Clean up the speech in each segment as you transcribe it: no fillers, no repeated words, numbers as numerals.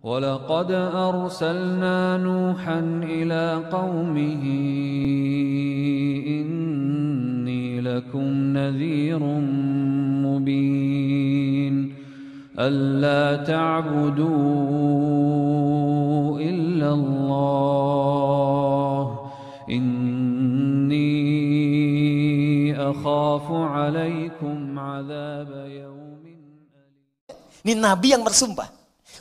ولقد أرسلنا نوحا إلى قومه إني لكم نذير مبين ألا تعبدوا إلا الله إني أخاف عليكم عذاب يوم أليم. Ini Nabi yang bersumpah.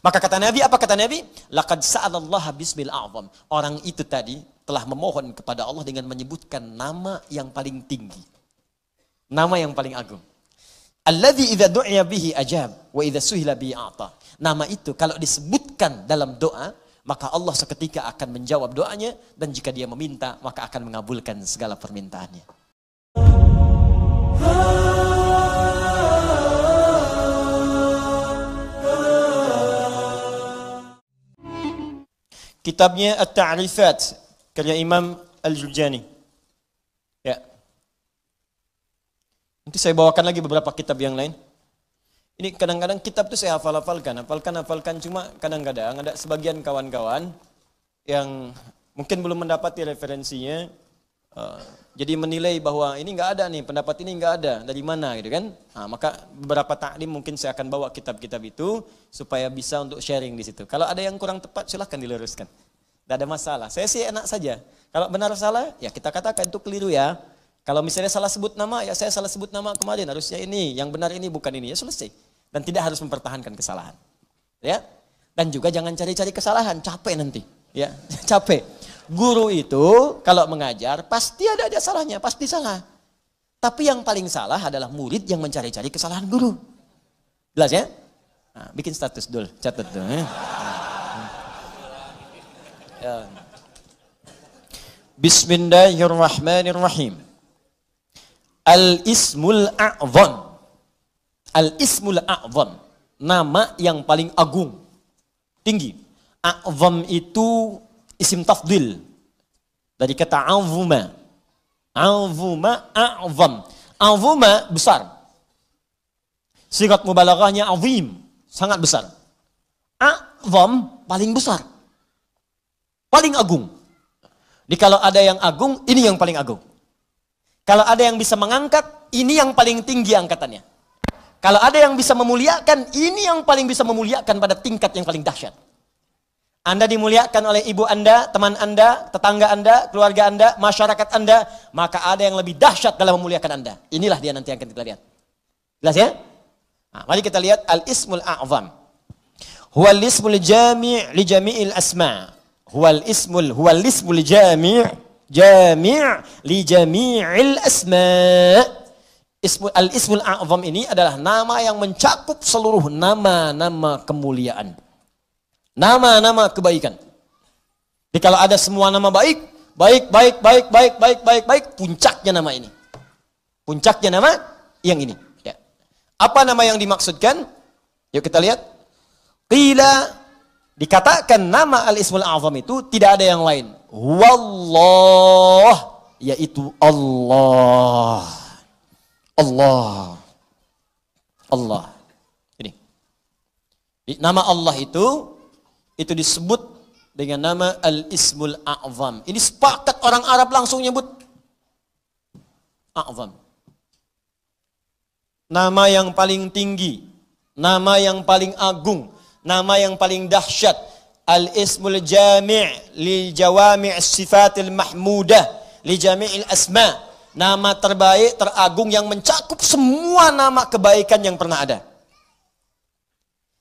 Maka kata Nabi, apa kata Nabi? Laqad sa'alallaha bismil a'zam. Orang itu tadi telah memohon kepada Allah dengan menyebutkan nama yang paling tinggi. Nama yang paling agung. Alladzi idza du'iya bihi ajab wa idza suhila bihi a'ta. Nama itu kalau disebutkan dalam doa, maka Allah seketika akan menjawab doanya, dan jika dia meminta, maka akan mengabulkan segala permintaannya. Kitabnya At-Ta'rifat karya Imam Al-Jurjani. Ya. Nanti saya bawakan lagi beberapa kitab yang lain. Ini kadang-kadang kitab itu saya hafalkan, cuma kadang-kadang ada sebagian kawan-kawan yang mungkin belum mendapati referensinya, jadi menilai bahwa ini nggak ada nih, pendapat ini nggak ada, dari mana gitu kan? Nah, maka beberapa taklim mungkin saya akan bawa kitab-kitab itu supaya bisa untuk sharing di situ. Kalau ada yang kurang tepat silahkan diluruskan, tidak ada masalah. Saya sih enak saja. Kalau benar salah ya kita katakan itu keliru ya. Kalau misalnya salah sebut nama ya saya salah sebut nama kemarin, harusnya ini, yang benar ini bukan ini, ya selesai. Dan tidak harus mempertahankan kesalahan. Ya. Dan juga jangan cari-cari kesalahan, capek nanti. Ya, capek. Guru itu kalau mengajar pasti ada salahnya, pasti salah. Tapi yang paling salah adalah murid yang mencari-cari kesalahan guru. Jelas ya? Nah, bikin status dulu, catat dulu. Ya. Bismillahirrahmanirrahim. Al-Ismul A'zam. Al-Ismul A'zam. Nama yang paling agung, tinggi. A'zam itu isim tafdil dari kata azuma. Azuma, a'zam. Azuma besar. Sigat mubalaghahnya azim, sangat besar. A'zam paling besar, paling agung. Jadi kalau ada yang agung, ini yang paling agung. Kalau ada yang bisa mengangkat, ini yang paling tinggi angkatannya. Kalau ada yang bisa memuliakan, ini yang paling bisa memuliakan pada tingkat yang paling dahsyat. Anda dimuliakan oleh ibu Anda, teman Anda, tetangga Anda, keluarga Anda, masyarakat Anda, maka ada yang lebih dahsyat dalam memuliakan Anda. Inilah dia nanti yang akan kita lihat. Jelas ya? Nah, mari kita lihat Al-Ismul A'zam. Huwal ismul jami' li jami'il asma'. Huwal ismul jami' li jami'il asma'. Al-Ismul A'zam ini adalah nama yang mencakup seluruh nama-nama kemuliaan. Nama-nama kebaikan. Jadi kalau ada semua nama baik, puncaknya nama ini. Puncaknya nama yang ini. Ya. Apa nama yang dimaksudkan? Yuk kita lihat. Qila, dikatakan nama Al-Ismul A'zam itu tidak ada yang lain. Wallah, yaitu Allah. Allah. Allah. Ini. Nama Allah itu disebut dengan nama Al-Ismul A'zam. Ini sepakat orang Arab langsung nyebut A'zam. Nama yang paling tinggi, nama yang paling agung, nama yang paling dahsyat. Al-Ismul Jami' li Jawami' Sifatil Mahmudah li Jami'il Asma'. Nama terbaik, teragung yang mencakup semua nama kebaikan yang pernah ada.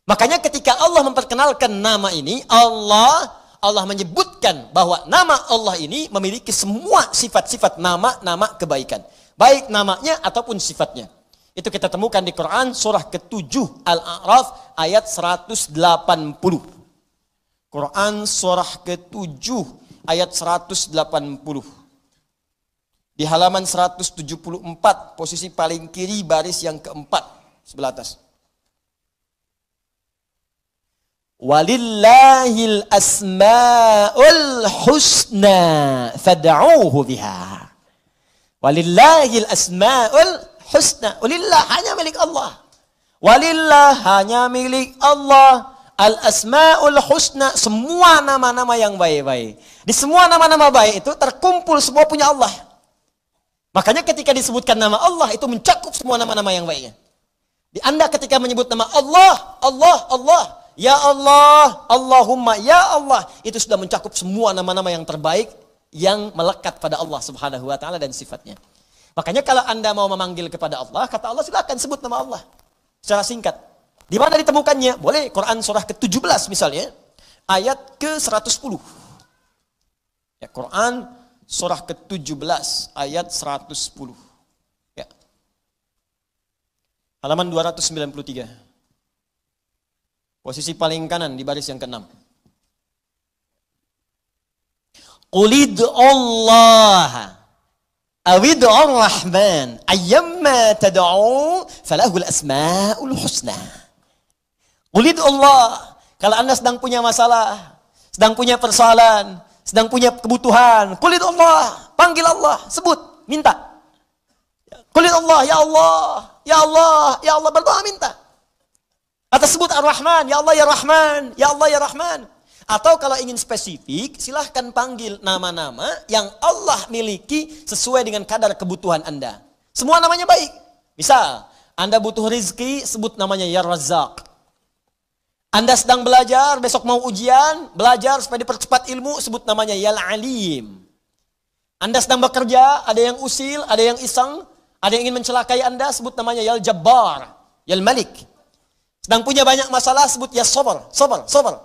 Makanya ketika Allah memperkenalkan nama ini, Allah menyebutkan bahwa nama Allah ini memiliki semua sifat-sifat nama-nama kebaikan. Baik namanya ataupun sifatnya. Itu kita temukan di Quran surah ke-7 Al-A'raf ayat 180. Quran surah ke-7 ayat 180. Di halaman 174, posisi paling kiri baris yang keempat, sebelah atas. Walillahil asma'ul husna fad'uuhu biha. Walillahil asma'ul husna. Walillah hanya milik Allah. Walillah hanya milik Allah Al-asmaul husna, semua nama-nama yang baik-baik. Di semua nama-nama baik itu terkumpul semua punya Allah. Makanya ketika disebutkan nama Allah itu mencakup semua nama-nama yang baiknya. Di Anda ketika menyebut nama Allah, Allah, Allah, ya Allah, Allahumma, ya Allah, itu sudah mencakup semua nama-nama yang terbaik yang melekat pada Allah Subhanahu wa taala dan sifatnya. Makanya kalau Anda mau memanggil kepada Allah, kata Allah silakan sebut nama Allah secara singkat. Di mana ditemukannya? Boleh Quran surah ke-17 misalnya, ayat ke-110. Ya, Quran surah ke-17 ayat 110. Ya. Halaman 293. Posisi paling kanan di baris yang ke-6. Qulid Allah awid ar-Rahman ayyamma tad'u falahul asmaul husna. Qulid Allah, kalau Anda sedang punya masalah, sedang punya persoalan, sedang punya kebutuhan, qulid Allah, panggil Allah, sebut, minta. Qulid Allah, ya Allah, ya Allah, ya Allah, berdoa minta. Atau sebut Ar-Rahman, ya Allah ya Rahman, ya Allah ya Rahman. Atau kalau ingin spesifik, silahkan panggil nama-nama yang Allah miliki sesuai dengan kadar kebutuhan Anda. Semua namanya baik. Misal, Anda butuh rizki, sebut namanya ya Razzaq. Anda sedang belajar, besok mau ujian, belajar supaya dipercepat ilmu, sebut namanya ya Alim. Anda sedang bekerja, ada yang usil, ada yang iseng, ada yang ingin mencelakai Anda, sebut namanya ya Jabbar, ya Malik. Sedang punya banyak masalah, sebut ya Sabar, Sabar, Sabar.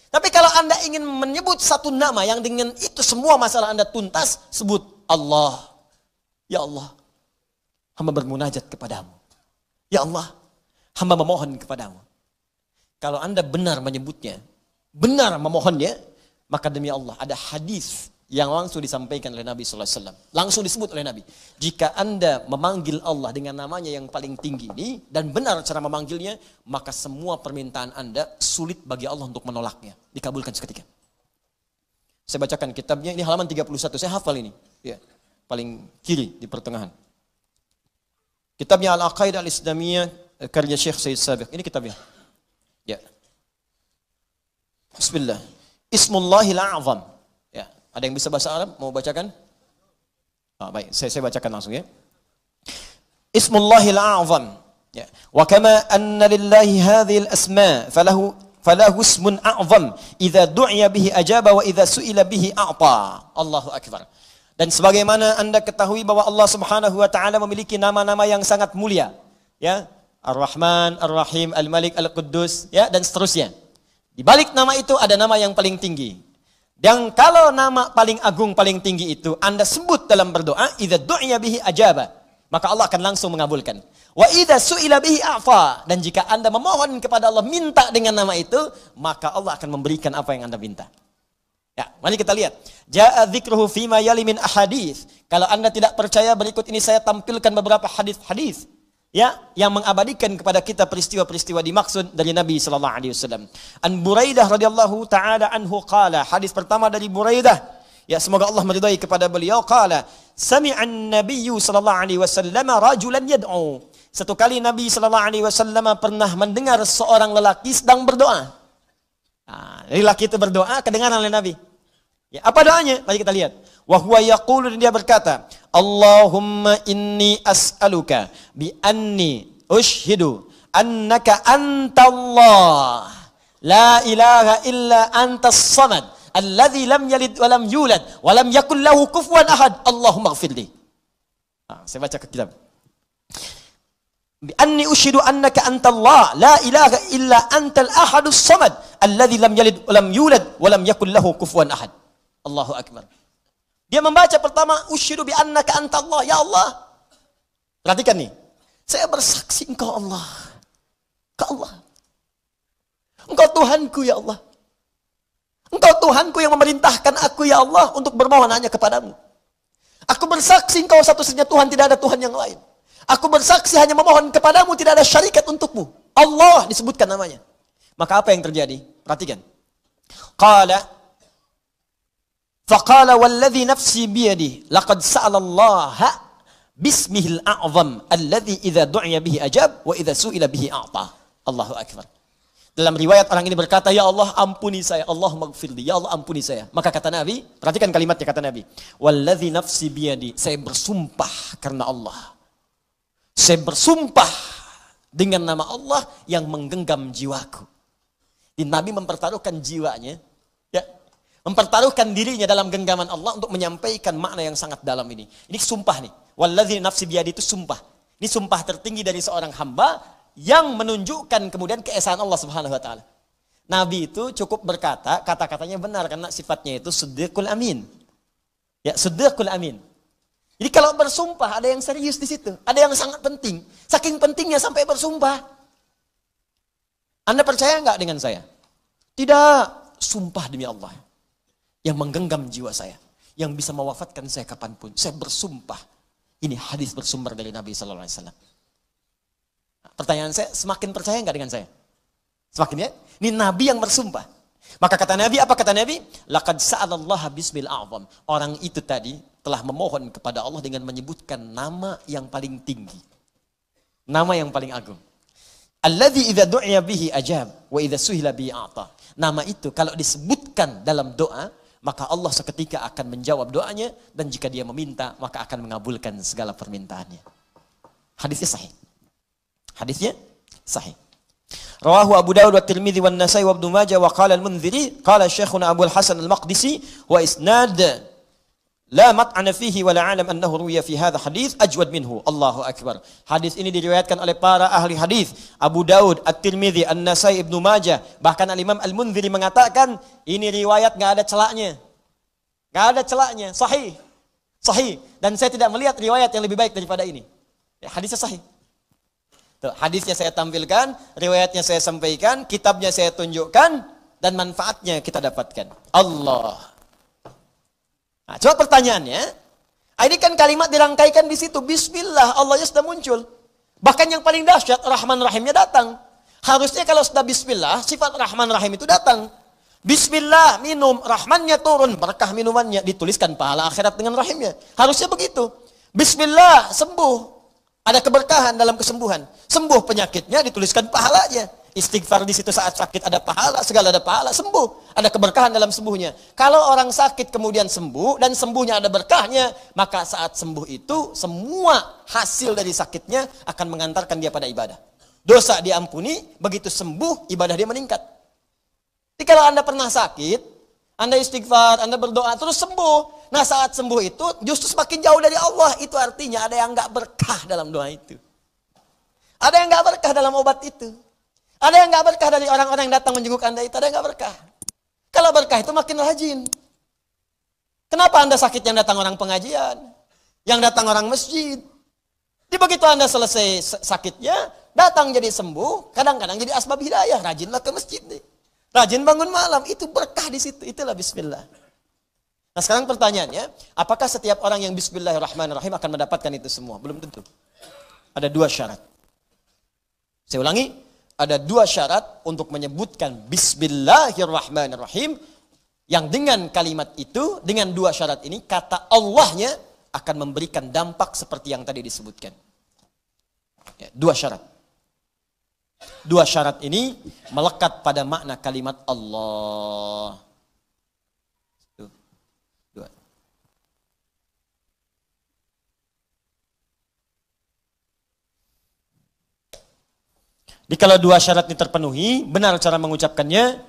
Tapi kalau Anda ingin menyebut satu nama yang dengan itu semua masalah Anda tuntas, sebut Allah. Ya Allah, hamba bermunajat kepadamu. Ya Allah, hamba memohon kepadamu. Kalau Anda benar menyebutnya, benar memohonnya, maka demi Allah ada hadis yang langsung disampaikan oleh Nabi sallallahu alaihi wasallam. Langsung disebut oleh Nabi. Jika Anda memanggil Allah dengan namanya yang paling tinggi ini dan benar cara memanggilnya, maka semua permintaan Anda sulit bagi Allah untuk menolaknya, dikabulkan seketika. Saya bacakan kitabnya, ini halaman 31. Saya hafal ini. Ya, paling kiri di pertengahan. Kitabnya Al-Aqaidah Al-Islamiyah karya Syekh Said Sabiq. Ini kitabnya. Ya. Bismillah. Ismullahil A'zam. Ya, ada yang bisa bahasa Arab mau bacakan? Baik, saya bacakan langsung ya. Ismullahil A'zam. Ya. Wa kama anna lillahi hadhil asma falahu ismun a'zam idza du'iya bihi ajaba wa idza su'ila bihi a'ta. Allahu akbar. Dan sebagaimana Anda ketahui bahwa Allah Subhanahu wa taala memiliki nama-nama yang sangat mulia, ya. Ar-Rahman, Ar-Rahim, Al-Malik, Al-Quddus, ya, dan seterusnya. Di balik nama itu ada nama yang paling tinggi. Dan kalau nama paling agung, paling tinggi itu Anda sebut dalam berdoa, idza du'iya bihi ajaba, maka Allah akan langsung mengabulkan. Wa idza su'ila bihi a'fa, dan jika Anda memohon kepada Allah minta dengan nama itu, maka Allah akan memberikan apa yang Anda minta. Ya, mari kita lihat. Ja'a dzikruhu fima yali min ahadits. Kalau Anda tidak percaya, berikut ini saya tampilkan beberapa hadis-hadis, ya, yang mengabadikan kepada kita peristiwa-peristiwa dimaksud dari Nabi sallallahu alaihi wasallam. An Buraidah radhiyallahu taala anhu qala, hadis pertama dari Buraidah, ya, semoga Allah meridai kepada beliau, qala sami'an nabiyyu sallallahu alaihi wasallam rajulan yad'u. Satu kali Nabi sallallahu alaihi wasallam pernah mendengar seorang lelaki sedang berdoa. Lelaki itu berdoa kedengaran oleh Nabi. Ya, apa doanya? Mari kita lihat. Wa huwa yaqulu, dia berkata, Allahumma inni as'aluka bi anni ushhidu annaka antallah la ilaha illa antas samad alladzi lam yalid wa lam yulad wa lam yakul lahu kufuwan ahad. Allahumma ighfirli. Saya baca ke kitab. Bi anni ushhidu annaka antallah la ilaha illa antal ahadus samad alladzi lam yalid wa lam yulad wa lam yakul lahu kufuwan ahad. Allahu akbar. Dia membaca pertama, usyhidu bi annaka antallah, ya Allah. Perhatikan nih. Saya bersaksi Engkau Allah. Engkau Allah. Engkau Tuhanku ya Allah. Engkau Tuhanku yang memerintahkan aku ya Allah untuk bermohon hanya kepadamu. Aku bersaksi Engkau satu-satunya Tuhan, tidak ada Tuhan yang lain. Aku bersaksi hanya memohon kepadamu, tidak ada syarikat untukmu. Allah disebutkan namanya. Maka apa yang terjadi? Perhatikan. Faqala walladhi nafsi biyadihi laqad sa'ala Allah bismihil a'zam alladhi idza du'iya bihi ajab wa idza su'ila bihi a'ta. Allahu akbar. Dalam riwayat orang ini berkata, ya Allah ampuni saya, Allahumma gfirli, ya Allah ampuni saya. Maka kata Nabi, perhatikan kalimatnya kata Nabi, walladzi nafsi biyadi, saya bersumpah karena Allah. Saya bersumpah dengan nama Allah yang menggenggam jiwaku. Nabi mempertaruhkan jiwanya, ya, mempertaruhkan dirinya dalam genggaman Allah untuk menyampaikan makna yang sangat dalam ini. Ini sumpah nih, walladzi nafsi biyadi itu sumpah. Ini sumpah tertinggi dari seorang hamba yang menunjukkan kemudian keesaan Allah Subhanahu wa taala. Nabi itu cukup berkata, kata-katanya benar karena sifatnya itu siddiqul amin. Ya, siddiqul amin. Jadi kalau bersumpah ada yang serius di situ, ada yang sangat penting. Saking pentingnya sampai bersumpah. Anda percaya enggak dengan saya? Tidak, sumpah demi Allah yang menggenggam jiwa saya, yang bisa mewafatkan saya kapanpun. Saya bersumpah. Ini hadis bersumber dari Nabi sallallahu alaihi wasallam. Pertanyaan saya, semakin percaya enggak dengan saya? Semakin ya? Ini Nabi yang bersumpah. Maka kata Nabi, apa kata Nabi? Laqad sa'alallaha bismil a'zam. Orang itu tadi telah memohon kepada Allah dengan menyebutkan nama yang paling tinggi. Nama yang paling agung. Alladzi idza du'iya bihi ajab wa idza suhila bihi a'ta. Nama itu kalau disebutkan dalam doa, maka Allah seketika akan menjawab doanya, dan jika dia meminta, maka akan mengabulkan segala permintaannya. Hadisnya sahih. Hadisnya sahih. Rawahu Abu Dawud wa Tirmidzi wa Nasai wa Ibnu Majah wa qala al-Mundziri qala Syekhuna Abu al-Hasan al-Maqdisi wa isnad la mat'ana fihi wa la alam annahu ruwiya fi hadha hadits ajwad minhu. Allahu akbar. Hadis ini diriwayatkan oleh para ahli hadis, Abu Dawud, At-Tirmidzi, An-Nasai, Ibnu Majah, bahkan Al-Imam Al-Mundziri mengatakan ini riwayat enggak ada celaknya. Enggak ada celaknya, sahih. Sahih, dan saya tidak melihat riwayat yang lebih baik daripada ini. Ya, hadisnya sahih. Tuh, hadisnya saya tampilkan, riwayatnya saya sampaikan, kitabnya saya tunjukkan, dan manfaatnya kita dapatkan. Allah. Nah, coba pertanyaannya, ini kan kalimat dirangkaikan di situ, Bismillah, Allahnya sudah muncul. Bahkan yang paling dahsyat, Rahman Rahimnya datang. Harusnya kalau sudah Bismillah, sifat Rahman Rahim itu datang. Bismillah, minum, Rahmannya turun, berkah minumannya, dituliskan pahala akhirat dengan Rahimnya. Harusnya begitu. Bismillah, sembuh. Ada keberkahan dalam kesembuhan. Sembuh penyakitnya, dituliskan pahalanya. Istighfar di situ saat sakit ada pahala, segala ada pahala, sembuh. Ada keberkahan dalam sembuhnya. Kalau orang sakit kemudian sembuh, dan sembuhnya ada berkahnya, maka saat sembuh itu, semua hasil dari sakitnya akan mengantarkan dia pada ibadah. Dosa diampuni, begitu sembuh, ibadah dia meningkat. Jadi kalau Anda pernah sakit, Anda istighfar, Anda berdoa, terus sembuh. Nah saat sembuh itu justru semakin jauh dari Allah. Itu artinya ada yang gak berkah dalam doa itu. Ada yang gak berkah dalam obat itu. Ada yang gak berkah dari orang-orang yang datang menjenguk Anda itu. Ada yang gak berkah. Kalau berkah itu makin rajin. Kenapa Anda sakit yang datang orang pengajian? Yang datang orang masjid? Jadi begitu Anda selesai sakitnya, datang jadi sembuh, kadang-kadang jadi asbab hidayah. Rajinlah ke masjid nih. Rajin bangun malam, itu berkah di situ. Itulah bismillah. Nah sekarang pertanyaannya, apakah setiap orang yang bismillahirrahmanirrahim akan mendapatkan itu semua? Belum tentu. Ada dua syarat. Saya ulangi, ada dua syarat untuk menyebutkan bismillahirrahmanirrahim, yang dengan kalimat itu, dengan dua syarat ini, kata Allahnya akan memberikan dampak seperti yang tadi disebutkan. Ya, dua syarat. Dua syarat ini melekat pada makna kalimat Allah. Dua. Jadi kalau dua syarat ini terpenuhi, benar cara mengucapkannya,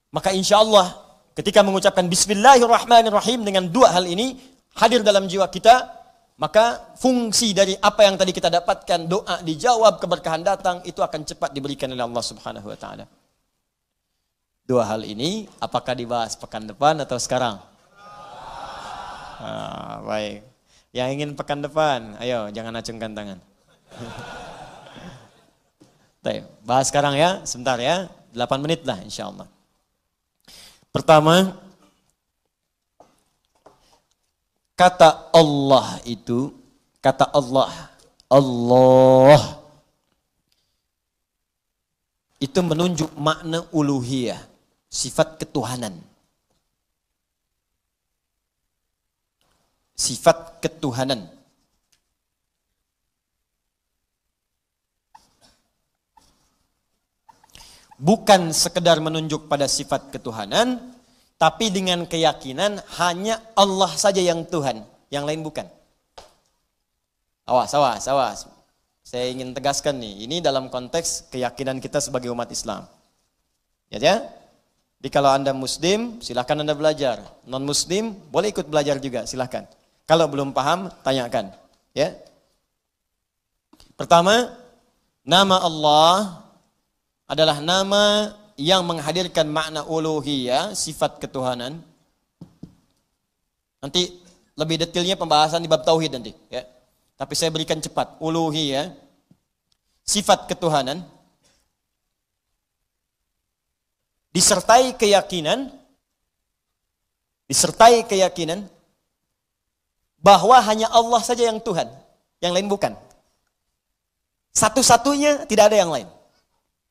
maka insya Allah ketika mengucapkan Bismillahirrahmanirrahim dengan dua hal ini hadir dalam jiwa kita, maka fungsi dari apa yang tadi kita dapatkan, doa dijawab, keberkahan datang, itu akan cepat diberikan oleh Allah Subhanahu wa taala. Dua hal ini apakah dibahas pekan depan atau sekarang? Baik. Yang ingin pekan depan, ayo jangan acungkan tangan. Baik, bahas sekarang ya, sebentar ya, 8 menit lah insya Allah. Pertama, kata Allah itu, kata Allah, Allah itu menunjuk makna uluhiyah, sifat ketuhanan. Sifat ketuhanan. bukan sekedar menunjuk pada sifat ketuhanan, tapi dengan keyakinan hanya Allah saja yang Tuhan, yang lain bukan. Awas. Saya ingin tegaskan nih, ini dalam konteks keyakinan kita sebagai umat Islam. Ya? Jadi kalau Anda Muslim, silahkan Anda belajar. Non-Muslim, boleh ikut belajar juga, silahkan. Kalau belum paham, tanyakan. Ya. Pertama, nama Allah adalah nama yang menghadirkan makna uluhiyah, sifat ketuhanan. Nanti lebih detailnya pembahasan di bab tauhid nanti. Ya. Tapi saya berikan cepat. Uluhiyah, sifat ketuhanan, disertai keyakinan bahwa hanya Allah saja yang Tuhan, yang lain bukan. Satu-satunya, tidak ada yang lain.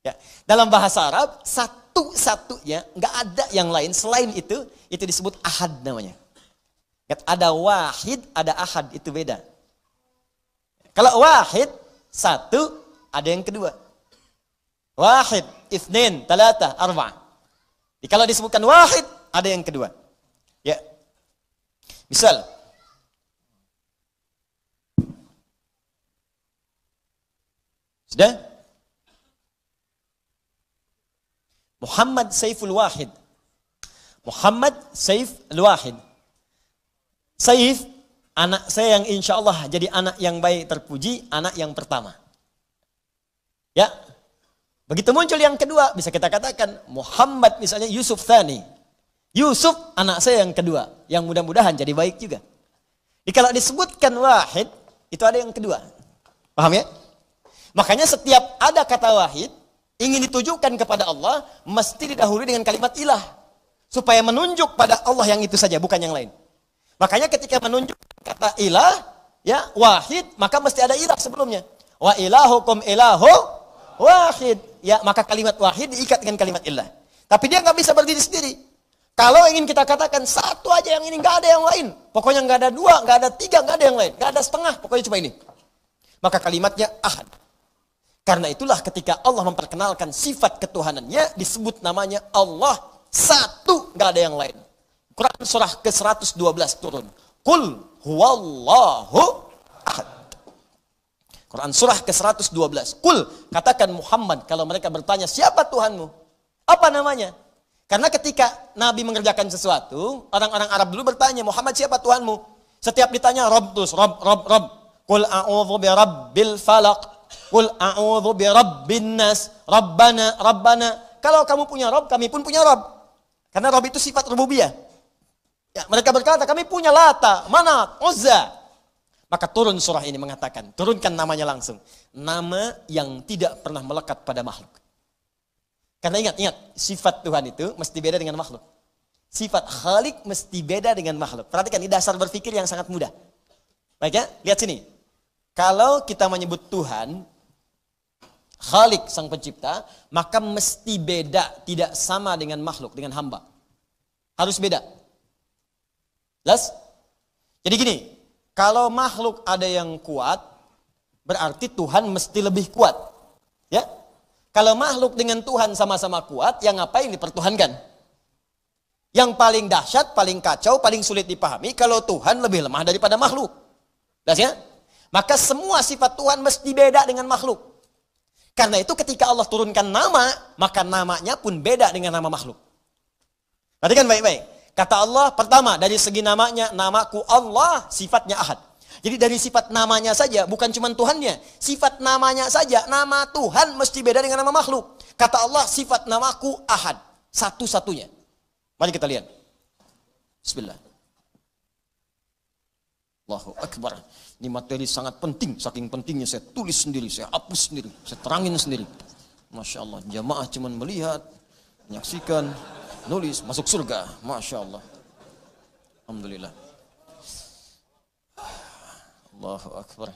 Ya. Dalam bahasa Arab, satu-satunya, nggak ada yang lain selain itu disebut ahad namanya. Ada wahid, ada ahad, itu beda. Kalau wahid, satu, ada yang kedua. Wahid, itsnain, talatah, arba'ah. Jadi kalau disebutkan wahid, ada yang kedua. Ya. Misal, sudah? Muhammad Saiful Wahid. Muhammad Saif Al-Wahid. Saif, anak saya yang insya Allah jadi anak yang baik terpuji, anak yang pertama. Ya, begitu muncul yang kedua, bisa kita katakan Muhammad misalnya Yusuf Thani. Yusuf anak saya yang kedua, yang mudah-mudahan jadi baik juga. Jadi kalau disebutkan wahid, itu ada yang kedua. Paham ya? Makanya setiap ada kata wahid, ingin ditujukan kepada Allah, mesti didahului dengan kalimat ilah. Supaya menunjuk pada Allah yang itu saja, bukan yang lain. Makanya ketika menunjuk kata ilah, ya wahid, maka mesti ada ilah sebelumnya. Wa ilahukum ilahu wahid. Ya, maka kalimat wahid diikat dengan kalimat ilah. Tapi dia nggak bisa berdiri sendiri. Kalau ingin kita katakan satu aja yang ini, nggak ada yang lain. Pokoknya nggak ada dua, nggak ada tiga, nggak ada yang lain. Nggak ada setengah, pokoknya cuma ini. Maka kalimatnya ahad. Karena itulah ketika Allah memperkenalkan sifat ketuhanannya, disebut namanya Allah satu, nggak ada yang lain. Quran surah ke-112 turun. Qul huwallahu ahad. Quran surah ke-112. Qul, katakan Muhammad, kalau mereka bertanya, siapa Tuhanmu? Apa namanya? Karena ketika Nabi mengerjakan sesuatu, orang-orang Arab dulu bertanya, Muhammad siapa Tuhanmu? Setiap ditanya, Rabb terus, Rabb. Qul a'udzu bi rabbil falaq. Qul a'udzu bi rabbin nas. Rabbana. Kalau kamu punya Rabb, kami pun punya Rabb. Karena Rabb itu sifat rububiyah. Ya, mereka berkata, kami punya Lata, Manat, Uzza. Maka turun surah ini mengatakan, turunkan namanya langsung. Nama yang tidak pernah melekat pada makhluk. Karena ingat, sifat Tuhan itu mesti beda dengan makhluk. Sifat Khalik mesti beda dengan makhluk. Perhatikan, ini dasar berpikir yang sangat mudah. Baik ya, lihat sini. Kalau kita menyebut Tuhan, Khalik sang pencipta, maka mesti beda, tidak sama dengan makhluk, dengan hamba. Harus beda. Jelas? Jadi gini, kalau makhluk ada yang kuat, berarti Tuhan mesti lebih kuat. Ya? Kalau makhluk dengan Tuhan sama-sama kuat, yang ngapain dipertuhankan? Yang paling dahsyat, paling kacau, paling sulit dipahami, kalau Tuhan lebih lemah daripada makhluk. Jelas ya? Maka semua sifat Tuhan mesti beda dengan makhluk. Karena itu ketika Allah turunkan nama, maka namanya pun beda dengan nama makhluk. Perhatikan baik-baik. Kata Allah, pertama dari segi namanya, namaku Allah, sifatnya ahad. Jadi dari sifat namanya saja, bukan cuma Tuhannya. Sifat namanya saja, nama Tuhan mesti beda dengan nama makhluk. Kata Allah, sifat namaku ahad. Satu-satunya. Mari kita lihat. Bismillah. Allahu Akbar. Ini materi sangat penting. Saking pentingnya saya tulis sendiri, saya hapus sendiri, saya terangin sendiri. Masya Allah, jamaah cuma melihat, menyaksikan, nulis, masuk surga. Masya Allah. Alhamdulillah. Allahu Akbar.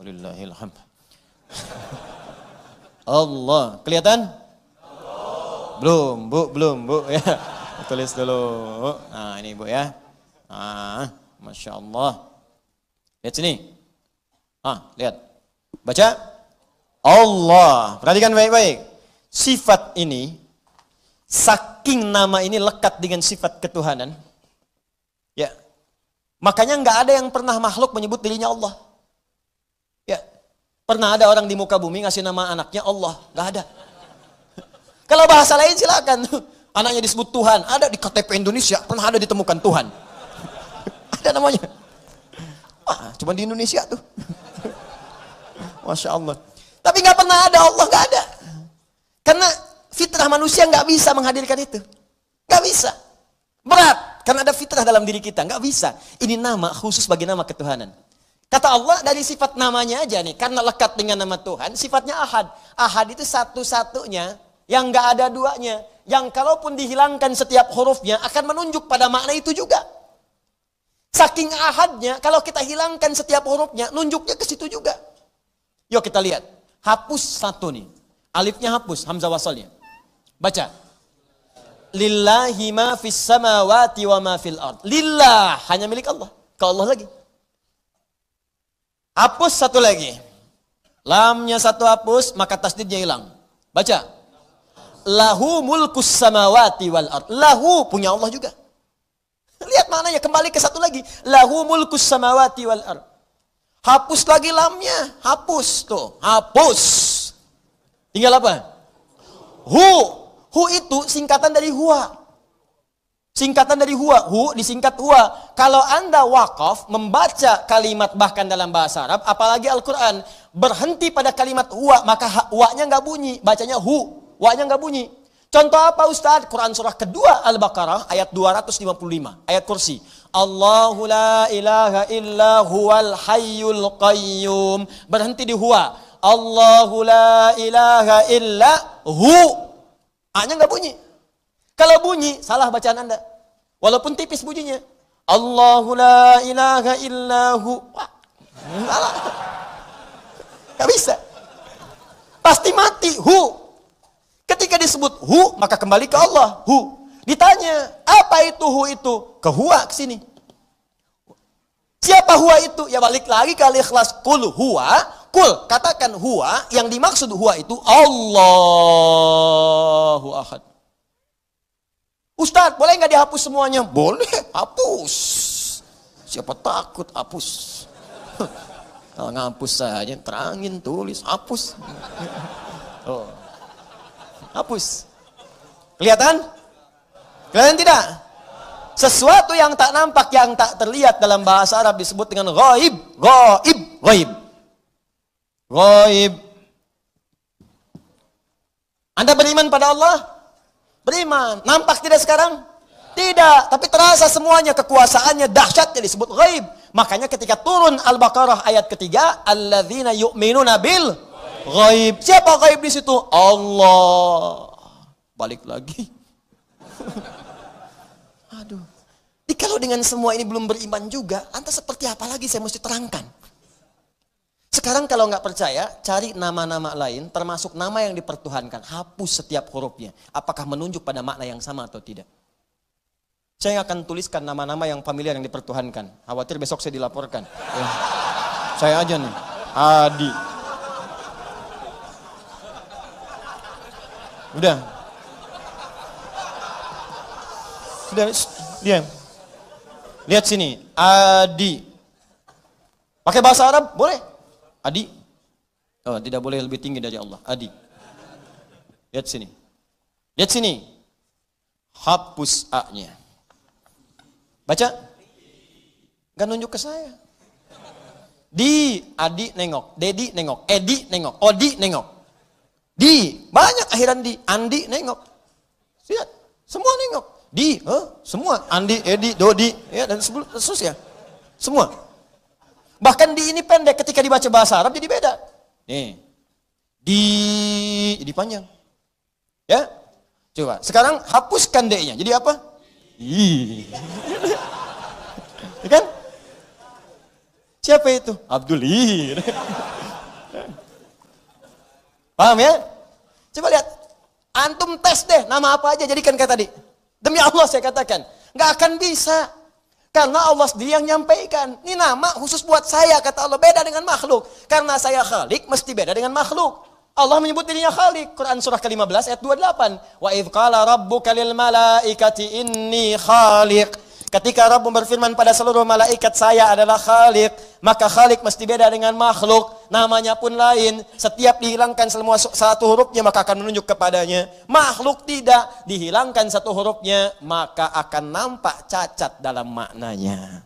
Walillahilhamd. Allah. Kelihatan? Belum bu ya. Tulis dulu. Nah ini bu ya. Masya Allah. Lihat sini. Lihat. Baca. Allah. Perhatikan baik-baik. sifat ini, saking nama ini lekat dengan sifat ketuhanan, ya, makanya nggak ada yang pernah makhluk menyebut dirinya Allah. Ya, pernah ada orang di muka bumi ngasih nama anaknya Allah? Nggak ada. Kalau bahasa lain silakan. Anaknya disebut Tuhan. Ada di KTP Indonesia, pernah ada ditemukan Tuhan. Ada namanya. Wah, cuma di Indonesia tuh. Masya Allah. Tapi nggak pernah ada Allah, nggak ada. Karena fitrah manusia nggak bisa menghadirkan itu. Nggak bisa. Berat. Karena ada fitrah dalam diri kita. Nggak bisa. Ini nama khusus bagi nama ketuhanan. Kata Allah dari sifat namanya aja nih. Karena lekat dengan nama Tuhan. Sifatnya ahad. Ahad itu satu-satunya yang nggak ada duanya. Yang kalaupun dihilangkan setiap hurufnya akan menunjuk pada makna itu juga. Saking ahadnya, kalau kita hilangkan setiap hurufnya, nunjuknya ke situ juga. Yuk kita lihat. Hapus satu nih. Alifnya hapus, hamzah wasalnya. Baca. Lillahi ma fis samawati wa ma fil ard. Lillah, hanya milik Allah. Ke Allah lagi. Hapus satu lagi. Lamnya satu hapus, maka tasdidnya hilang. Baca. Lahu mulkus samawati wal ard. Lahu, punya Allah juga. Lihat maknanya, kembali ke satu lagi. Lahu mulkus samawati wal ard. Hapus lagi lamnya. Hapus tuh. Hapus. Tinggal apa? Hu. Hu itu singkatan dari huwa. Singkatan dari huwa. Hu disingkat huwa. Kalau Anda wakaf membaca kalimat bahkan dalam bahasa Arab, apalagi Al-Quran, berhenti pada kalimat huwa, maka huwa-nya nggak bunyi. Bacanya hu. Huwa-nya nggak bunyi. Contoh apa Ustaz? Quran surah kedua Al-Baqarah ayat 255. Ayat kursi. Allahu la ilaha illa huwal hayyul qayyum. Berhenti di huwa. Allahu la ilaha illa hu. A-nya nggak bunyi. Kalau bunyi, salah bacaan Anda. Walaupun tipis bunyinya. Allahu la ilaha illa hu. Wah, salah. Nggak bisa. Pasti mati. Hu. Ketika disebut hu, maka kembali ke Allah. Hu. Ditanya, apa itu hu itu? Ke huwa ke sini. Siapa huwa itu? Ya balik lagi ke al-ikhlas. Kul huwa. Kul, katakan huwa. Yang dimaksud huwa itu Allahu ahad. Ustadz, boleh nggak dihapus semuanya? Boleh, hapus. Siapa takut hapus? Kalau ngapus saja, terangin, tulis, hapus. Oh. Hapus. Kelihatan? Kelihatan tidak? Sesuatu yang tak nampak, yang tak terlihat dalam bahasa Arab disebut dengan ghaib. Ghaib. Ghaib. Ghaib. Anda beriman pada Allah? Beriman. Nampak tidak sekarang? Tidak. Tapi terasa semuanya, kekuasaannya, dahsyatnya disebut ghaib. Makanya ketika turun Al-Baqarah ayat ketiga, alladzina yu'minuna bil ghaib. Siapa ghaib di situ? Allah. Balik lagi. Aduh. Jadi kalau dengan semua ini belum beriman juga, Anda seperti apa lagi saya mesti terangkan? Sekarang kalau nggak percaya, cari nama-nama lain, termasuk nama yang dipertuhankan. Hapus setiap hurufnya. Apakah menunjuk pada makna yang sama atau tidak? Saya akan tuliskan nama-nama yang familiar yang dipertuhankan. Khawatir besok saya dilaporkan. Saya aja nih. Adi. Udah. Udah, diam. Lihat sini, Adi. Pakai bahasa Arab, boleh? Adi. Oh, tidak boleh lebih tinggi dari Allah. Adi. Lihat sini. Lihat sini. Hapus A-nya. Baca. Gak nunjuk ke saya. Di, Adi nengok. Dedi nengok. Edi nengok. Odi nengok. Di, banyak akhiran di. Andi nengok. Lihat, semua nengok. Di, semua. Andi, Edi, Dodi, ya, dan seterusnya. Semua. Bahkan di ini pendek, ketika dibaca bahasa Arab jadi beda. Nih. Di, jadi panjang. Ya. Coba, sekarang hapuskan D-nya. Jadi apa? I. Ya kan? Siapa itu? Abdul. Paham ya? Coba lihat. Antum tes deh, nama apa aja jadikan kayak tadi. Demi Allah saya katakan, nggak akan bisa. Karena Allah sendiri yang nyampaikan. Ini nama khusus buat saya, kata Allah, beda dengan makhluk. Karena saya khalik, mesti beda dengan makhluk. Allah menyebut dirinya Khalik. Quran surah ke-15 ayat 28. Wa idh qala rabbuka lil malaikati inni khaliq. Ketika Rabb berfirman pada seluruh malaikat, saya adalah Khalik. Maka Khalik mesti beda dengan makhluk. Namanya pun lain. Setiap dihilangkan semua satu hurufnya maka akan menunjuk kepadanya. Makhluk tidak. Dihilangkan satu hurufnya maka akan nampak cacat dalam maknanya.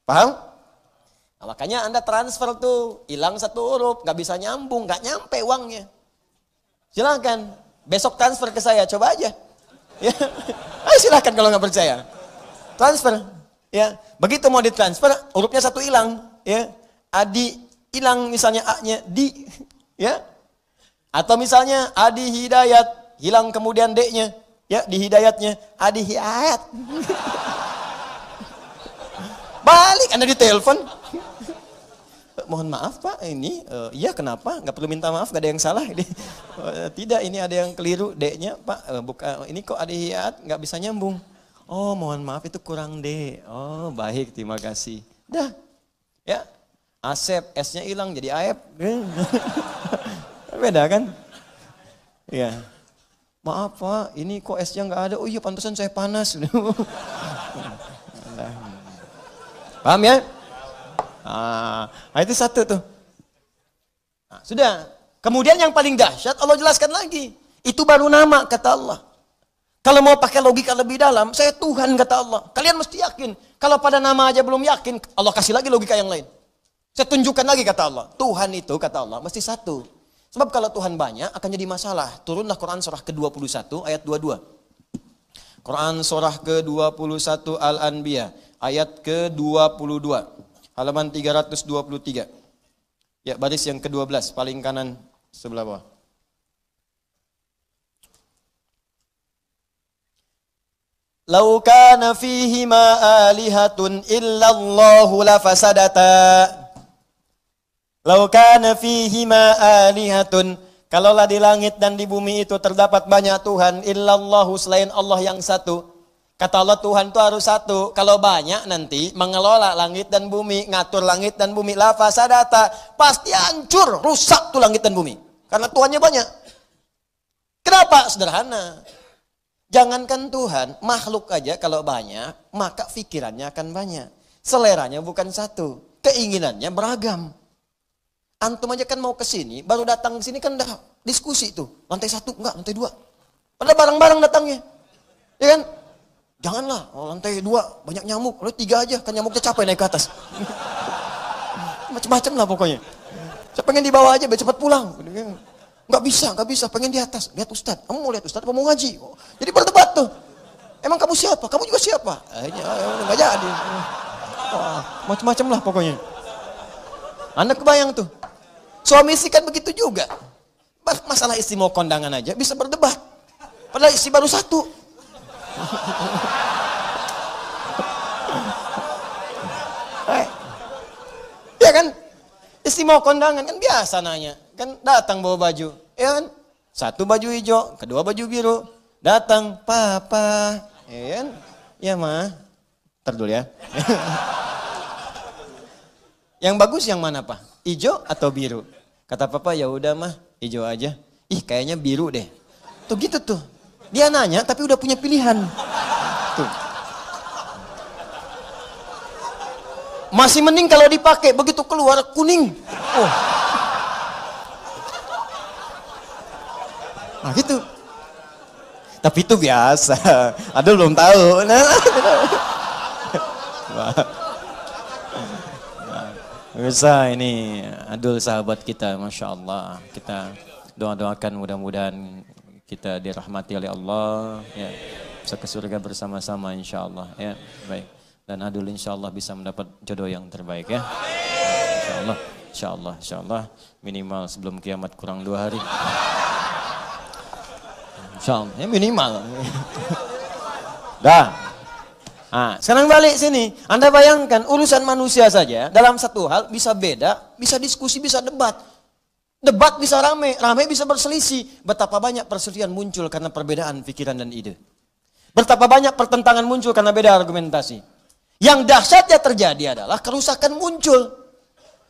Paham? Nah, makanya Anda transfer tuh. Hilang satu huruf. Gak bisa nyambung. Gak nyampe uangnya. Silakan. Besok transfer ke saya. Coba aja. Ya. Ayo silakan kalau gak percaya. Transfer, ya. Begitu mau ditransfer, hurufnya satu hilang, ya. Adi hilang misalnya A-nya, di, ya. Atau misalnya Adi Hidayat, hilang kemudian D-nya, ya, di Hidayatnya, Adi Hidayat. Balik Anda ditelepon. Mohon maaf Pak, ini, iya kenapa? Nggak perlu minta maaf, nggak ada yang salah. Tidak, ini ada yang keliru, D-nya Pak, bukan, ini kok Adi Hidayat, nggak bisa nyambung. Oh mohon maaf itu kurang D. Oh baik terima kasih. Dah. Ya. Asep S-nya hilang jadi Aep. Beda kan? Ya. Maaf Pak ini kok S-nya nggak ada. Oh iya pantesan saya panas. Paham ya? Nah itu satu tuh. Nah, sudah. Kemudian yang paling dahsyat Allah jelaskan lagi. Itu baru nama kata Allah. Kalau mau pakai logika lebih dalam, saya Tuhan kata Allah. Kalian mesti yakin. Kalau pada nama aja belum yakin, Allah kasih lagi logika yang lain. Saya tunjukkan lagi kata Allah. Tuhan itu kata Allah mesti satu. Sebab kalau Tuhan banyak akan jadi masalah. Turunlah Quran surah ke-21 ayat 22. Quran surah ke-21 Al-Anbiya ayat ke-22. Halaman 323. Ya baris yang ke-12 paling kanan sebelah bawah. Lau kana fihima alihatun illallahu lafasadata. Lau kana fihima alihatun. Kalaulah di langit dan di bumi itu terdapat banyak Tuhan. Illallahu selain Allah yang satu. Kata Allah Tuhan itu harus satu. Kalau banyak nanti mengelola langit dan bumi. Ngatur langit dan bumi. Lafasadata. Pasti hancur. Rusak tuh langit dan bumi. Karena Tuhannya banyak. Kenapa? Sederhana. Jangankan Tuhan, makhluk aja kalau banyak, maka pikirannya akan banyak. Seleranya bukan satu, keinginannya beragam. Antum aja kan mau ke sini, baru datang ke sini kan udah diskusi tuh. Lantai 1, enggak, lantai 2. Padahal bareng-bareng datangnya. Ya kan? Janganlah, lantai 2 banyak nyamuk, lalu 3 aja, kan nyamuknya capek naik ke atas. Macam-macam lah pokoknya. Saya pengen di bawah aja, biar cepat pulang. Nggak bisa, pengen di atas. Lihat Ustadz, kamu mau lihat Ustadz apa mau ngaji? Oh, jadi berdebat tuh. Emang kamu siapa? Kamu juga siapa? Nggak jadi. Macam-macam lah pokoknya. Anda kebayang tuh. Suami istri kan begitu juga. Masalah istri mau kondangan aja bisa berdebat. Padahal istri baru 1. Ya kan? Istri mau kondangan kan biasa nanya. Kan datang bawa baju, ya kan? 1 baju hijau, 2 baju biru. Datang, papa, ya kan? Ya ma, ntar dulu ya. Yang bagus yang mana pak? Hijau atau biru? Kata papa ya udah mah, hijau aja. Ih kayaknya biru deh. Tuh gitu tuh. Dia nanya tapi udah punya pilihan. Tuh. Masih mending kalau dipakai begitu keluar kuning. Oh. Nah gitu. Tapi itu biasa. Aduh belum tahu. Bisa ini Adul sahabat kita, Masya Allah. Kita doakan mudah-mudahan kita dirahmati oleh Allah. Ya, bisa ke surga bersama-sama insya Allah. Ya, baik. Dan Adul insya Allah bisa mendapat jodoh yang terbaik ya. Insya Allah. Minimal sebelum kiamat kurang 2 hari. Insya Allah, ya minimal. Dah. Nah, sekarang balik sini. Anda bayangkan urusan manusia saja dalam satu hal bisa beda, bisa diskusi, bisa debat. Debat bisa rame bisa berselisih. Betapa banyak perselisihan muncul karena perbedaan pikiran dan ide. Betapa banyak pertentangan muncul karena beda argumentasi. Yang dahsyatnya terjadi adalah kerusakan muncul.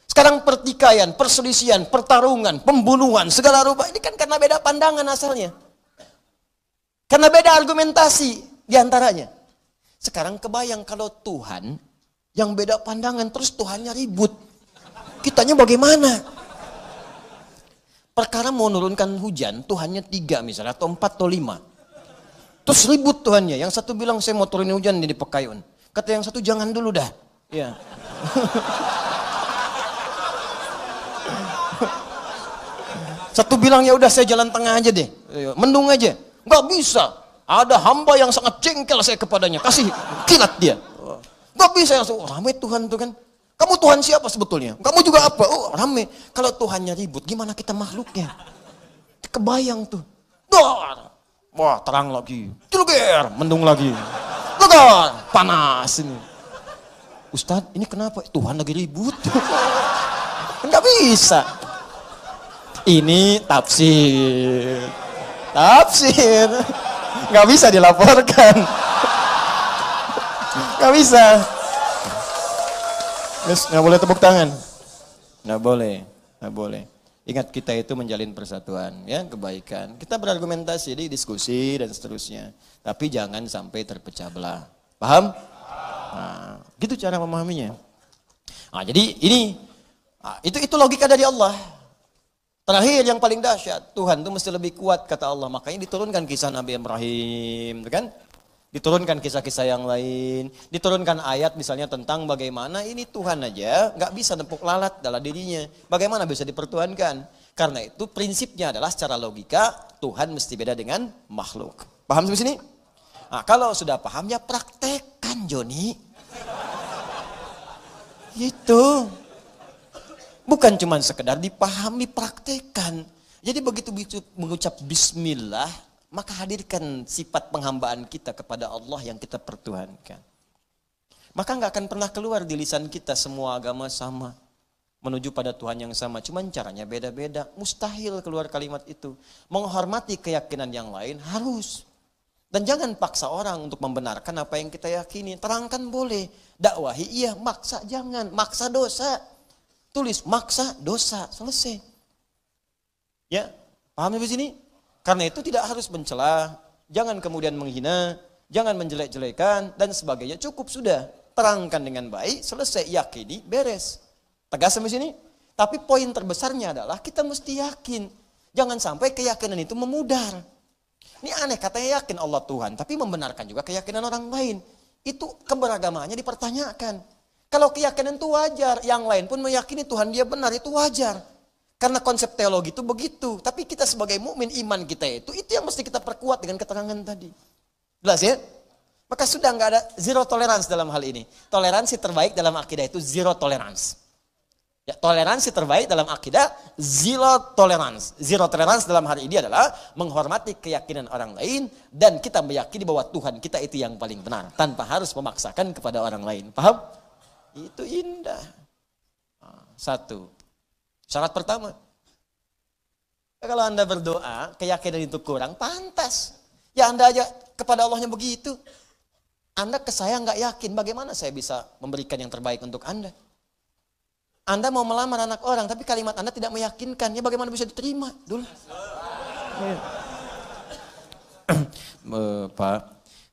Sekarang pertikaian, perselisihan, pertarungan, pembunuhan, segala rupa ini kan karena beda pandangan asalnya. Karena beda argumentasi diantaranya. Sekarang kebayang kalau Tuhan yang beda pandangan terus Tuhannya ribut. Kitanya bagaimana? Perkara mau menurunkan hujan, Tuhannya 3 misalnya, atau 4 atau 5. Terus ribut Tuhannya. Yang satu bilang saya mau turunin hujan di Pekayun. Kata yang satu jangan dulu dah. Ya. Satu bilang ya udah saya jalan tengah aja deh, mendung aja. Nggak bisa. Ada hamba yang sangat jengkel saya kepadanya, kasih kilat dia. Nggak bisa langsung. Ramai Tuhan tuh kan. Kamu Tuhan siapa sebetulnya? Kamu juga apa? Oh ramai. Kalau Tuhannya ribut, gimana kita makhluknya? Kebayang tuh. Dar. Wah terang lagi. Ciluger, mendung lagi. Legar, panas ini. Ustadz, ini kenapa? Tuhan lagi ribut. Nggak bisa. Ini tafsir. Tafsir. Nggak bisa dilaporkan. Nggak bisa. Yes, nggak boleh tepuk tangan. Nggak boleh. Nggak boleh. Ingat kita itu menjalin persatuan, ya kebaikan. Kita berargumentasi, di diskusi dan seterusnya. Tapi jangan sampai terpecah belah. Paham? Nah, gitu cara memahaminya. Nah, jadi ini, itu logika dari Allah. Terakhir yang paling dahsyat, Tuhan itu mesti lebih kuat kata Allah. Makanya diturunkan kisah Nabi Ibrahim, kan? Diturunkan kisah-kisah yang lain, diturunkan ayat misalnya tentang bagaimana ini Tuhan aja nggak bisa nepuk lalat dalam dirinya. Bagaimana bisa dipertuhankan? Karena itu prinsipnya adalah secara logika Tuhan mesti beda dengan makhluk. Paham sampai sini? Nah, kalau sudah paham ya praktekkan Joni. Itu. Bukan cuma sekedar dipahami, praktekkan. Jadi begitu mengucap bismillah, maka hadirkan sifat penghambaan kita kepada Allah yang kita pertuhankan. Maka nggak akan pernah keluar di lisan kita semua agama sama. Menuju pada Tuhan yang sama. Cuman caranya beda-beda. Mustahil keluar kalimat itu. Menghormati keyakinan yang lain harus. Dan jangan paksa orang untuk membenarkan apa yang kita yakini. Terangkan boleh. Dakwahi iya, maksa jangan. Maksa dosa. Tulis maksa dosa, selesai. Ya, paham di sini? Karena itu tidak harus mencela, jangan kemudian menghina, jangan menjelek-jelekan dan sebagainya. Cukup sudah, terangkan dengan baik, selesai, yakini, beres. Tegas sampai sini? Tapi poin terbesarnya adalah kita mesti yakin. Jangan sampai keyakinan itu memudar. Ini aneh, katanya yakin Allah Tuhan, tapi membenarkan juga keyakinan orang lain. Itu keberagamannya dipertanyakan. Kalau keyakinan itu wajar, yang lain pun meyakini Tuhan dia benar, itu wajar. Karena konsep teologi itu begitu. Tapi kita sebagai mukmin, iman kita itu yang mesti kita perkuat dengan keterangan tadi. Jelas ya? Maka sudah nggak ada zero tolerance dalam hal ini. Toleransi terbaik dalam akidah itu zero tolerance. Ya, toleransi terbaik dalam akidah zero tolerance. Zero tolerance dalam hal ini adalah menghormati keyakinan orang lain dan kita meyakini bahwa Tuhan kita itu yang paling benar tanpa harus memaksakan kepada orang lain. Paham? Itu indah. Satu. Syarat pertama. Kalau Anda berdoa, keyakinan itu kurang, pantas. Ya Anda aja kepada Allahnya begitu. Anda ke saya nggak yakin, bagaimana saya bisa memberikan yang terbaik untuk Anda? Anda mau melamar anak orang, tapi kalimat Anda tidak meyakinkan. Ya bagaimana bisa diterima? Dulu. Pak,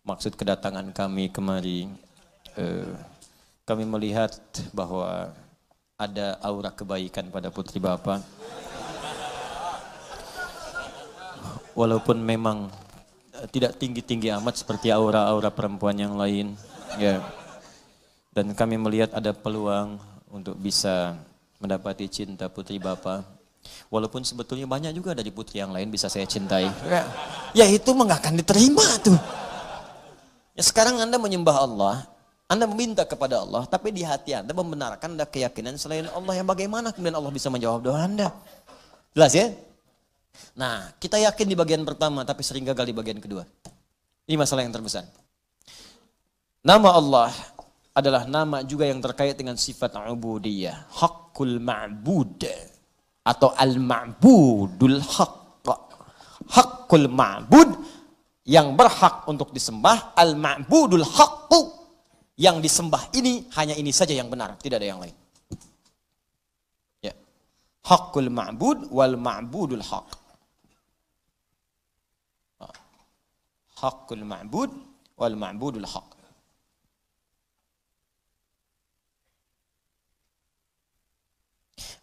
maksud kedatangan kami kemari, kami melihat bahwa ada aura kebaikan pada putri Bapak. Walaupun memang tidak tinggi-tinggi amat seperti aura-aura perempuan yang lain. Ya. Dan kami melihat ada peluang untuk bisa mendapati cinta putri Bapak. Walaupun sebetulnya banyak juga dari putri yang lain bisa saya cintai. Ya itu mah gak akan diterima tuh. Ya sekarang Anda menyembah Allah. Anda meminta kepada Allah, tapi di hati Anda membenarkan ada keyakinan selain Allah yang bagaimana kemudian Allah bisa menjawab doa Anda. Jelas ya? Nah, kita yakin di bagian pertama, tapi sering gagal di bagian kedua. Ini masalah yang terbesar. Nama Allah adalah nama juga yang terkait dengan sifat ubudiyah. Haqqul ma'bud. Atau al-ma'budul haqq. Haqqul ma'bud yang berhak untuk disembah. Al-ma'budul haqqu. Yang disembah ini hanya ini saja yang benar, tidak ada yang lain. Haqqul ma'bud wal ma'budul haq. Haqqul ma'bud wal ma'budul haq.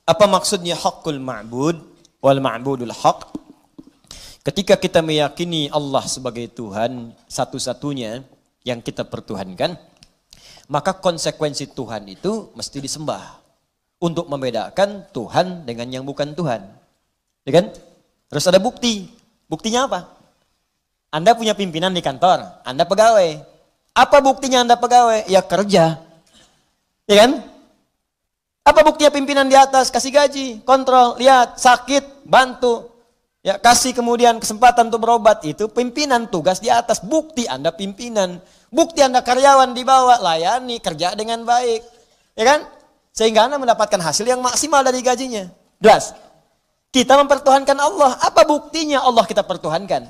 Apa maksudnya haqqul ma'bud wal ma'budul haq? Ketika kita meyakini Allah sebagai Tuhan satu-satunya yang kita pertuhankan, maka konsekuensi Tuhan itu mesti disembah. Untuk membedakan Tuhan dengan yang bukan Tuhan. Ya kan? Terus ada bukti. Buktinya apa? Anda punya pimpinan di kantor, Anda pegawai. Apa buktinya Anda pegawai? Ya kerja. Ya kan? Apa buktinya pimpinan di atas? Kasih gaji, kontrol, lihat, sakit, bantu. Ya, kasih kemudian kesempatan untuk berobat. Itu pimpinan, tugas di atas. Bukti Anda pimpinan. Bukti Anda karyawan di bawah, layani, kerja dengan baik. Ya kan? Sehingga Anda mendapatkan hasil yang maksimal dari gajinya. Jelas. Kita mempertuhankan Allah. Apa buktinya Allah kita pertuhankan?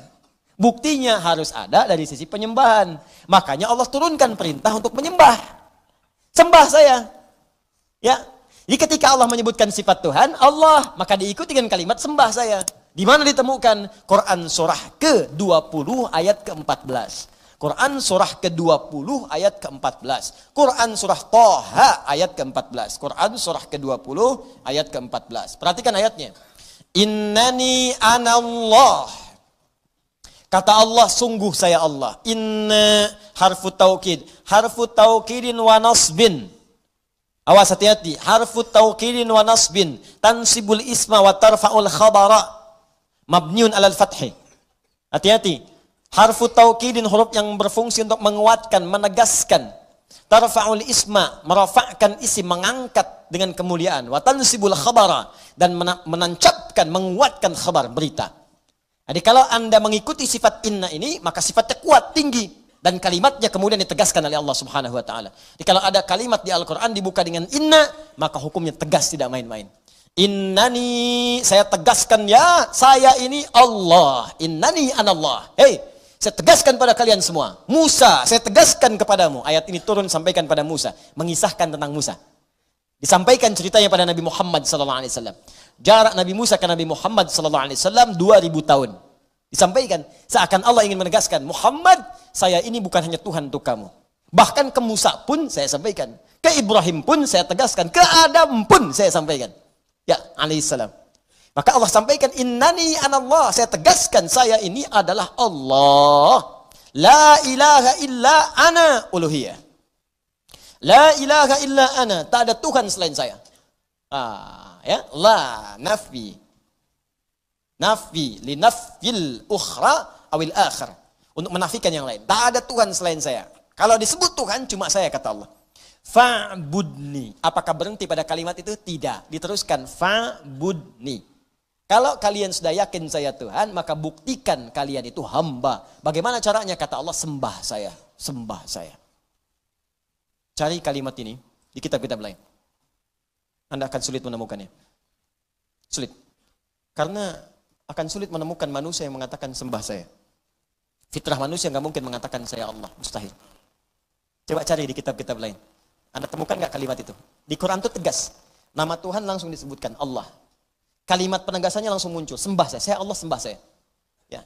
Buktinya harus ada dari sisi penyembahan. Makanya Allah turunkan perintah untuk menyembah. Sembah saya. Ya. Jadi ketika Allah menyebutkan sifat Tuhan, Allah, maka diikuti dengan kalimat sembah saya. Di mana ditemukan? Quran surah ke-20 ayat ke-14. Quran surah ke-20 ayat ke-14. Quran surah Thaha ayat ke-14. Quran surah ke-20 ayat ke-14. Perhatikan ayatnya. Innani anallah. Kata Allah, sungguh saya Allah. Inna harfu taukid. Harfu taukidin wa nasbin. Awas hati-hati. Harfu taukidin wa nasbin. Tansibul isma wa tarfa'ul khabara. Mabniun alal fathi. Hati-hati. Harfu taukidin, huruf yang berfungsi untuk menguatkan, menegaskan. Tarfa'ul isma, merafa'kan isim, mengangkat dengan kemuliaan. Wa tansibul khabara, dan menancapkan, menguatkan khabar, berita. Jadi kalau Anda mengikuti sifat inna ini, maka sifatnya kuat, tinggi. Dan kalimatnya kemudian ditegaskan oleh Allah Subhanahu Wa Ta'ala. Jadi kalau ada kalimat di Al-Quran dibuka dengan inna, maka hukumnya tegas, tidak main-main. Innani, saya tegaskan ya, saya ini Allah. Innani anallah. Hei, saya tegaskan pada kalian semua. Musa, saya tegaskan kepadamu. Ayat ini turun sampaikan pada Musa. Mengisahkan tentang Musa. Disampaikan ceritanya pada Nabi Muhammad SAW. Jarak Nabi Musa ke Nabi Muhammad SAW 2000 tahun. Disampaikan. Seakan Allah ingin menegaskan. Muhammad, saya ini bukan hanya Tuhan untuk kamu. Bahkan ke Musa pun saya sampaikan. Ke Ibrahim pun saya tegaskan. Ke Adam pun saya sampaikan. Ya, alaihissalam. Maka Allah sampaikan, innani anallah, saya tegaskan saya ini adalah Allah. La ilaha illa ana uluhiyah. La ilaha illa ana, tak ada Tuhan selain saya. Ya, la nafi. Nafi li nafil ukhra awil akhir. Untuk menafikan yang lain. Tak ada Tuhan selain saya. Kalau disebut Tuhan cuma saya, kata Allah. Fa'budni. Apakah berhenti pada kalimat itu? Tidak. Diteruskan fa'budni. Kalau kalian sudah yakin saya Tuhan, maka buktikan kalian itu hamba. Bagaimana caranya? Kata Allah, sembah saya. Sembah saya. Cari kalimat ini di kitab-kitab lain. Anda akan sulit menemukannya. Sulit. Karena akan sulit menemukan manusia yang mengatakan sembah saya. Fitrah manusia nggak mungkin mengatakan saya Allah. Mustahil. Coba cari di kitab-kitab lain. Anda temukan nggak kalimat itu? Di Quran itu tegas. Nama Tuhan langsung disebutkan, Allah. Kalimat penegasannya langsung muncul. Sembah saya Allah, sembah saya. Ya.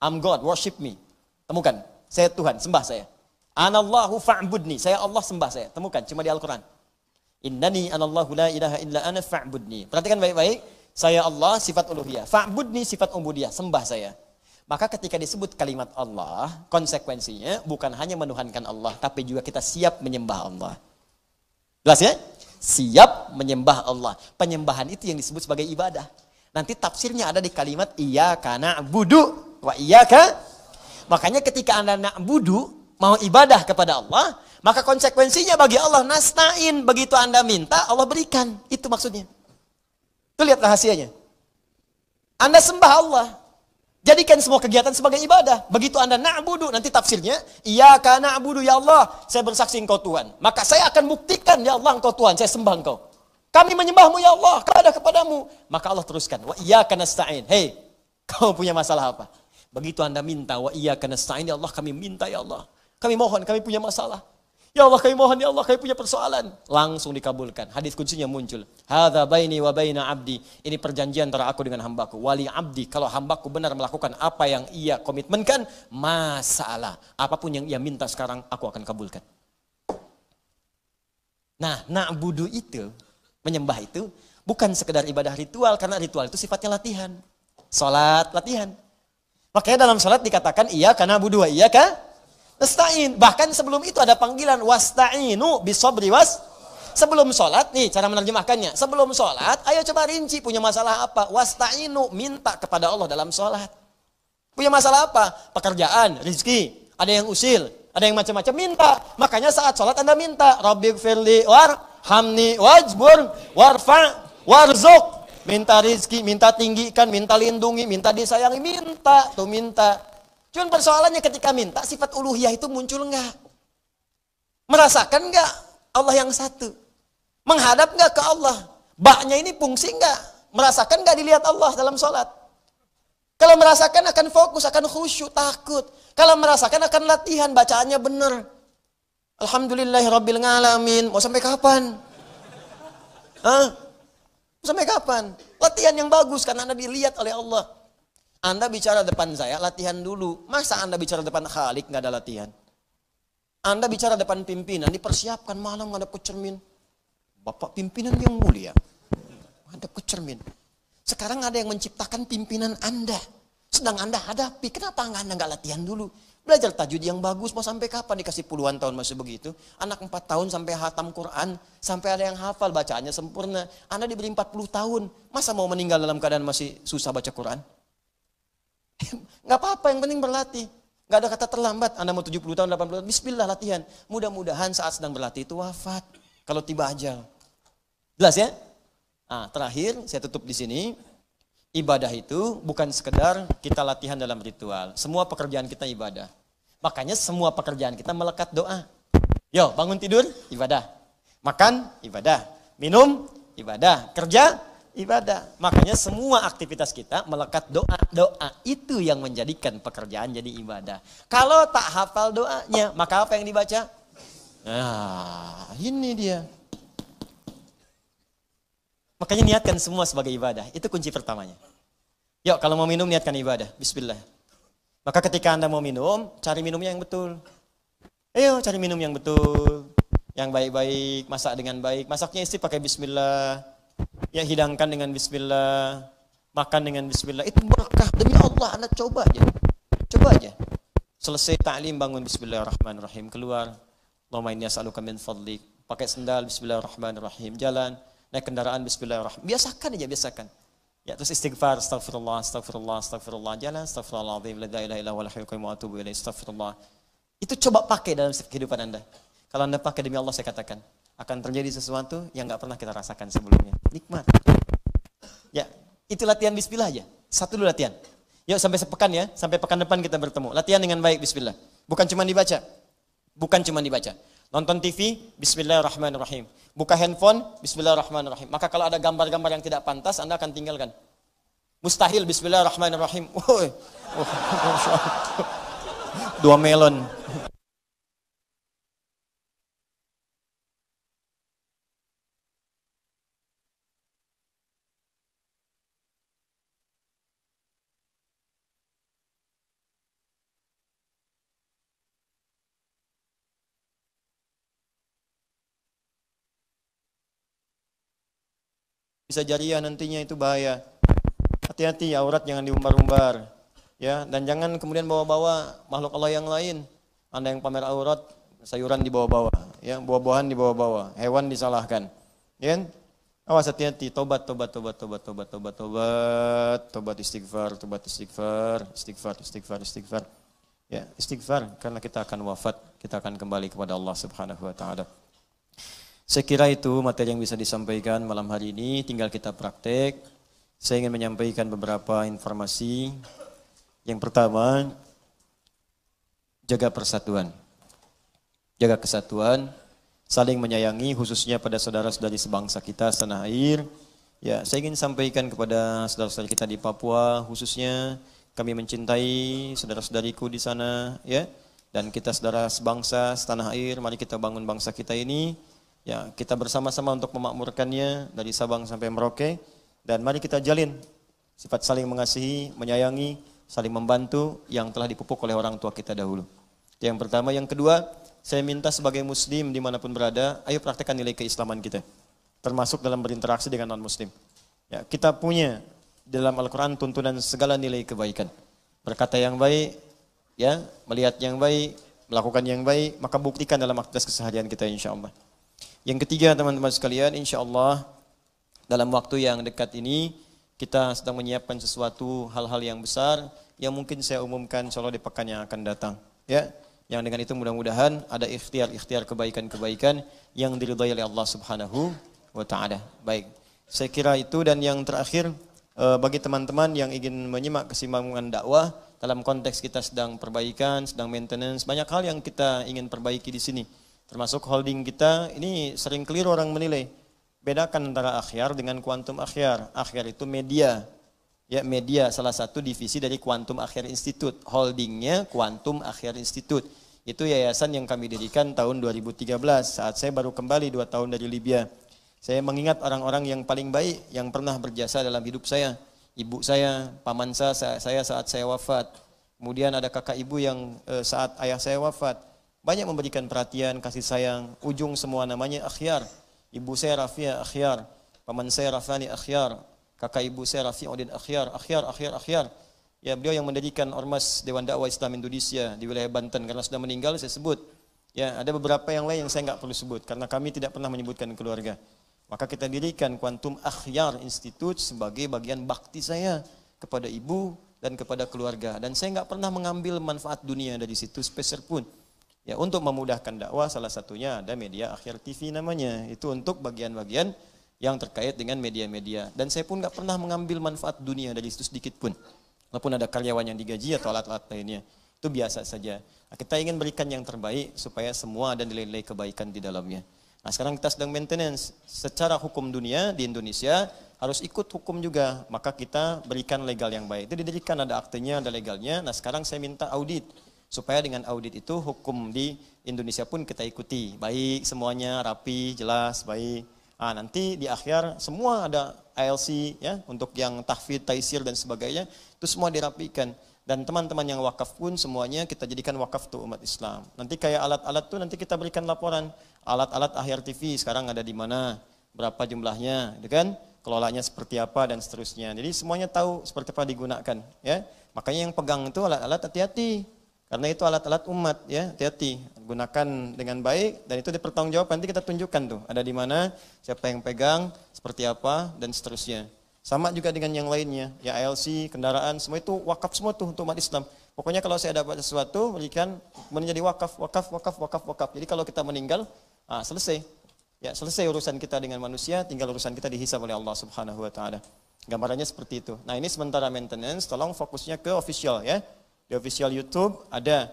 I'm God, worship me. Temukan. Saya Tuhan, sembah saya. Anallahu fa'budni. Saya Allah, sembah saya. Temukan, cuma di Al-Quran. Innani anallahu la ilaha illa ana fa'budni. Perhatikan baik-baik. Saya Allah, sifat uluhiyah. Fa'budni, sifat ubudiyah. Sembah saya. Maka ketika disebut kalimat Allah, konsekuensinya bukan hanya menuhankan Allah, tapi juga kita siap menyembah Allah. Jelas ya? Siap menyembah Allah. Penyembahan itu yang disebut sebagai ibadah. Nanti tafsirnya ada di kalimat iyyaka na'budu wa iyyaka. Makanya ketika Anda na'budu, mau ibadah kepada Allah, maka konsekuensinya bagi Allah nasta'in. Begitu Anda minta, Allah berikan. Itu maksudnya. Itu lihat rahasianya. Anda sembah Allah. Jadikan semua kegiatan sebagai ibadah. Begitu Anda na'budu, nanti tafsirnya, iyyaka na'budu ya Allah, saya bersaksi engkau Tuhan. Maka saya akan buktikan ya Allah engkau Tuhan, saya sembah engkau. Kami menyembahmu ya Allah, kepada kepadamu. Maka Allah teruskan, wa iyyaka nasta'in. Hei, kau punya masalah apa? Begitu Anda minta, wa iyyaka nasta'in ya Allah, kami minta ya Allah. Kami mohon, kami punya masalah. Ya Allah kami mohon, ya Allah kami punya persoalan. Langsung dikabulkan. Hadis kuncinya muncul. Hadza baini wa baina abdi. Ini perjanjian antara aku dengan hambaku. Wali abdi, kalau hambaku benar melakukan apa yang ia komitmenkan, masalah. Apapun yang ia minta sekarang, aku akan kabulkan. Nah, na'budu itu, menyembah itu, bukan sekedar ibadah ritual. Karena ritual itu sifatnya latihan. Salat, latihan. Makanya dalam salat dikatakan, iya karena budu, iya kah? Nasta'in. Bahkan sebelum itu ada panggilan wasta'inu bisobri was. Sebelum sholat, nih cara menerjemahkannya. Sebelum sholat, ayo coba rinci punya masalah apa. Wasta'inu, minta kepada Allah dalam sholat. Punya masalah apa? Pekerjaan, rezeki, ada yang usil, ada yang macam-macam, minta. Makanya saat sholat Anda minta. Rabbighfirli warhamni wajbur warfa warzuk. Minta rezeki, minta tinggikan, minta lindungi, minta disayangi, minta. Tuh minta. Cuman persoalannya ketika minta, sifat uluhiyah itu muncul enggak? Merasakan enggak Allah yang satu? Menghadap enggak ke Allah? Baknya ini fungsi enggak? Merasakan enggak dilihat Allah dalam sholat? Kalau merasakan akan fokus, akan khusyuk, takut. Kalau merasakan akan latihan, bacaannya benar. Alhamdulillahirrabbilalamin. Mau sampai kapan? Hah? Mau sampai kapan? Latihan yang bagus karena Anda dilihat oleh Allah. Anda bicara depan saya, latihan dulu. Masa Anda bicara depan Khalik, nggak ada latihan? Anda bicara depan pimpinan, dipersiapkan malam ngadep ke cermin. Bapak pimpinan yang mulia, ngadep ke cermin. Sekarang ada yang menciptakan pimpinan Anda. Sedang Anda hadapi, kenapa Anda nggak latihan dulu? Belajar tajwid yang bagus, mau sampai kapan dikasih puluhan tahun masih begitu? Anak 4 tahun sampai hatam Quran, sampai ada yang hafal, bacaannya sempurna. Anda diberi 40 tahun, masa mau meninggal dalam keadaan masih susah baca Quran? Nggak apa-apa, yang penting berlatih. Nggak ada kata terlambat. Anda mau 70 tahun, 80 tahun, bismillah latihan. Mudah-mudahan saat sedang berlatih itu wafat. Kalau tiba ajal. Jelas ya? Nah, terakhir saya tutup di sini. Ibadah itu bukan sekedar kita latihan dalam ritual. Semua pekerjaan kita ibadah. Makanya semua pekerjaan kita melekat doa. Yo, bangun tidur, ibadah. Makan, ibadah. Minum, ibadah. Kerja, ibadah. Makanya semua aktivitas kita melekat doa. Doa itu yang menjadikan pekerjaan jadi ibadah. Kalau tak hafal doanya, maka apa yang dibaca? Nah, ini dia. Makanya niatkan semua sebagai ibadah. Itu kunci pertamanya. Yuk, kalau mau minum niatkan ibadah. Bismillah. Maka ketika Anda mau minum, cari minumnya yang betul. Ayo cari minum yang betul. Yang baik-baik, masak dengan baik. Masaknya istri pakai bismillah. Ya, hidangkan dengan bismillah, makan dengan bismillah, itu berkah demi Allah. Anda coba aja. Selesai ta'lim bangun bismillahirrahmanirrahim, keluar Allahumma inni as'aluka min fadlik, pakai sendal bismillahirrahmanirrahim, jalan, naik kendaraan bismillahirrahmanirrahim, biasakan. Ya, terus istighfar, astagfirullah, jalan, astagfirullahaladzim, la ilaha illa huwal hayyul qayyum wa atubu ilaih, astagfirullah. Itu coba pakai dalam kehidupan Anda. Kalau Anda pakai demi Allah, saya katakan akan terjadi sesuatu yang nggak pernah kita rasakan sebelumnya. Nikmat. Ya, itu latihan bismillah aja. Satu dulu latihan. Yuk sampai sepekan ya, sampai pekan depan kita bertemu. Latihan dengan baik bismillah. Bukan cuma dibaca. Nonton TV, bismillahirrahmanirrahim. Buka handphone, bismillahirrahmanirrahim. Maka kalau ada gambar-gambar yang tidak pantas, Anda akan tinggalkan. Mustahil, bismillahirrahmanirrahim. Woi. 2 melon. Bisa jariah nantinya, itu bahaya. Hati-hati, aurat jangan diumbar-umbar. Ya, dan jangan kemudian bawa-bawa makhluk Allah yang lain. Anda yang pamer aurat, sayuran dibawa-bawa, ya, buah-buahan dibawa-bawa, hewan disalahkan. Ya kan? Awas, hati-hati, tobat, istighfar. Ya, istighfar karena kita akan wafat, kita akan kembali kepada Allah Subhanahu wa taala. Saya kira itu materi yang bisa disampaikan malam hari ini, tinggal kita praktek. Saya ingin menyampaikan beberapa informasi. Yang pertama, jaga persatuan. Jaga kesatuan, saling menyayangi khususnya pada saudara-saudari sebangsa kita setanah air. Ya, saya ingin sampaikan kepada saudara-saudari kita di Papua khususnya, kami mencintai saudara-saudariku di sana, ya. Dan kita saudara sebangsa, setanah air, mari kita bangun bangsa kita ini. Ya, kita bersama-sama untuk memakmurkannya dari Sabang sampai Merauke. Dan mari kita jalin sifat saling mengasihi, menyayangi, saling membantu yang telah dipupuk oleh orang tua kita dahulu. Itu yang pertama. Yang kedua, saya minta sebagai muslim dimanapun berada, ayo praktekkan nilai keislaman kita. Termasuk dalam berinteraksi dengan non-muslim. Ya, kita punya dalam Al-Quran tuntunan segala nilai kebaikan. Berkata yang baik, ya, melihat yang baik, melakukan yang baik, maka buktikan dalam aktivitas keseharian kita insya Allah. Yang ketiga teman-teman sekalian, insya Allah dalam waktu yang dekat ini kita sedang menyiapkan sesuatu hal-hal yang besar yang mungkin saya umumkan insya Allah di pekan yang akan datang. Ya, yang dengan itu mudah-mudahan ada ikhtiar-ikhtiar kebaikan-kebaikan yang diridhai oleh Allah Subhanahu wa Ta'ala. Baik, saya kira itu. Dan yang terakhir, bagi teman-teman yang ingin menyimak kesinambungan dakwah dalam konteks kita sedang perbaikan, sedang maintenance, banyak hal yang kita ingin perbaiki di sini. Termasuk holding kita, ini sering keliru orang menilai. Bedakan antara akhyar dengan kuantum akhyar. Akhyar itu media. Ya, media salah satu divisi dari Quantum Akhyar Institute. Holdingnya Quantum Akhyar Institute. Itu yayasan yang kami dirikan tahun 2013 saat saya baru kembali 2 tahun dari Libya. Saya mengingat orang-orang yang paling baik yang pernah berjasa dalam hidup saya. Ibu saya, paman saya saat saya wafat. Kemudian ada kakak ibu yang saat ayah saya wafat. Banyak memberikan perhatian, kasih sayang. Ujung semua namanya akhyar. Ibu saya Rafia akhyar. Paman saya Rafani akhyar. Kakak ibu saya Rafi'uddin akhyar. Akhyar. Ya, beliau yang mendirikan Ormas Dewan Dakwah Islam Indonesia di wilayah Banten. Karena sudah meninggal saya sebut. Ya, ada beberapa yang lain yang saya nggak perlu sebut karena kami tidak pernah menyebutkan keluarga. Maka kita dirikan Quantum Akhyar Institute sebagai bagian bakti saya kepada ibu dan kepada keluarga. Dan saya nggak pernah mengambil manfaat dunia dari situ sepeser pun. Ya, untuk memudahkan dakwah salah satunya ada media Akhyar TV namanya. Itu untuk bagian-bagian yang terkait dengan media-media. Dan saya pun nggak pernah mengambil manfaat dunia dari situ sedikit pun. Walaupun ada karyawan yang digaji atau alat-alat lainnya. Itu biasa saja. Nah, kita ingin berikan yang terbaik supaya semua ada nilai-nilai kebaikan di dalamnya. Nah, sekarang kita sedang maintenance. Secara hukum dunia di Indonesia harus ikut hukum juga. Maka kita berikan legal yang baik. Itu didirikan, ada aktenya, ada legalnya. Nah, sekarang saya minta audit. Supaya dengan audit itu hukum di Indonesia pun kita ikuti. Baik semuanya, rapi, jelas, baik. Nah, nanti di akhir semua ada ALC ya, untuk yang tahfidz, taisir dan sebagainya. Itu semua dirapikan. Dan teman-teman yang wakaf pun semuanya kita jadikan wakaf tuh umat Islam. Nanti kayak alat-alat tuh nanti kita berikan laporan. Alat-alat Akhyar TV sekarang ada di mana, berapa jumlahnya, gitu kan? Kelolanya seperti apa dan seterusnya. Jadi semuanya tahu seperti apa digunakan, ya. Makanya yang pegang itu alat-alat hati-hati. Karena itu alat-alat umat, ya, hati-hati. Gunakan dengan baik dan itu dipertanggungjawabkan. Nanti kita tunjukkan tuh, ada di mana, siapa yang pegang, seperti apa dan seterusnya. Sama juga dengan yang lainnya, ya ALC, kendaraan, semua itu wakaf semua tuh untuk umat Islam. Pokoknya kalau saya dapat sesuatu, berikan menjadi wakaf. Jadi kalau kita meninggal, selesai. Ya, selesai urusan kita dengan manusia, tinggal urusan kita dihisab oleh Allah Subhanahu wa Ta'ala. Gambarannya seperti itu. Nah, ini sementara maintenance, tolong fokusnya ke official ya. Di official YouTube ada,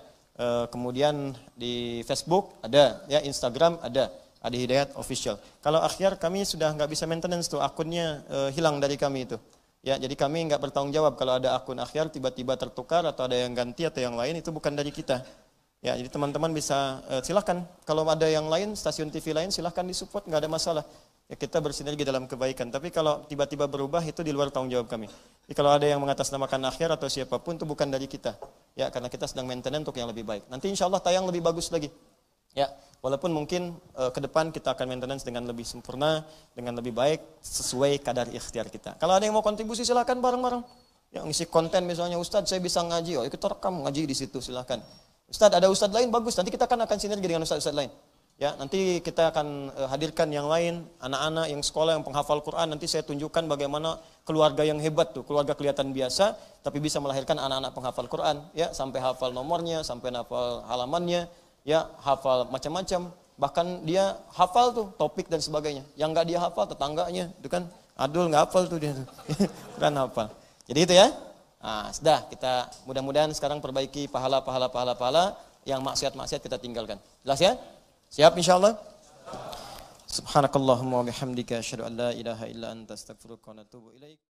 kemudian di Facebook ada, ya Instagram ada Adi Hidayat official. Kalau Akhyar kami sudah nggak bisa maintenance tuh, akunnya hilang dari kami itu. Ya, jadi kami nggak bertanggung jawab kalau ada akun Akhyar tiba-tiba tertukar atau ada yang ganti atau yang lain, itu bukan dari kita. Ya, jadi teman-teman bisa silahkan kalau ada yang lain, stasiun TV lain silahkan disupport, nggak ada masalah. Ya, kita bersinergi dalam kebaikan. Tapi kalau tiba-tiba berubah itu di luar tanggung jawab kami. Jadi kalau ada yang mengatasnamakan Akhyar atau siapapun itu bukan dari kita. Ya, karena kita sedang maintenance untuk yang lebih baik. Nanti insya Allah tayang lebih bagus lagi. Ya, walaupun mungkin ke depan kita akan maintenance dengan lebih sempurna, dengan lebih baik sesuai kadar ikhtiar kita. Kalau ada yang mau kontribusi silahkan bareng-bareng. Yang ngisi konten misalnya, Ustadz saya bisa ngaji, kita rekam ngaji di situ silahkan. Ustadz ada Ustadz lain bagus, nanti kita akan sinergi dengan Ustadz lain. Ya, nanti kita akan hadirkan yang lain, anak-anak yang sekolah yang penghafal Quran, nanti saya tunjukkan bagaimana keluarga yang hebat tuh, keluarga kelihatan biasa tapi bisa melahirkan anak-anak penghafal Quran, ya, sampai hafal nomornya, sampai hafal halamannya, ya, hafal macam-macam, bahkan dia hafal tuh topik dan sebagainya. Yang enggak dia hafal tetangganya, itu kan Adul enggak hafal tuh dia tuh. Quran hafal. Jadi itu ya. Nah, sudah kita mudah-mudahan sekarang perbaiki pahala yang maksiat-maksiat kita tinggalkan. Jelas ya? Siap insyaallah? Subhanakallahumma wa bihamdika asyhadu an la ilaha illa anta astaghfiruka wa atubu ilaik.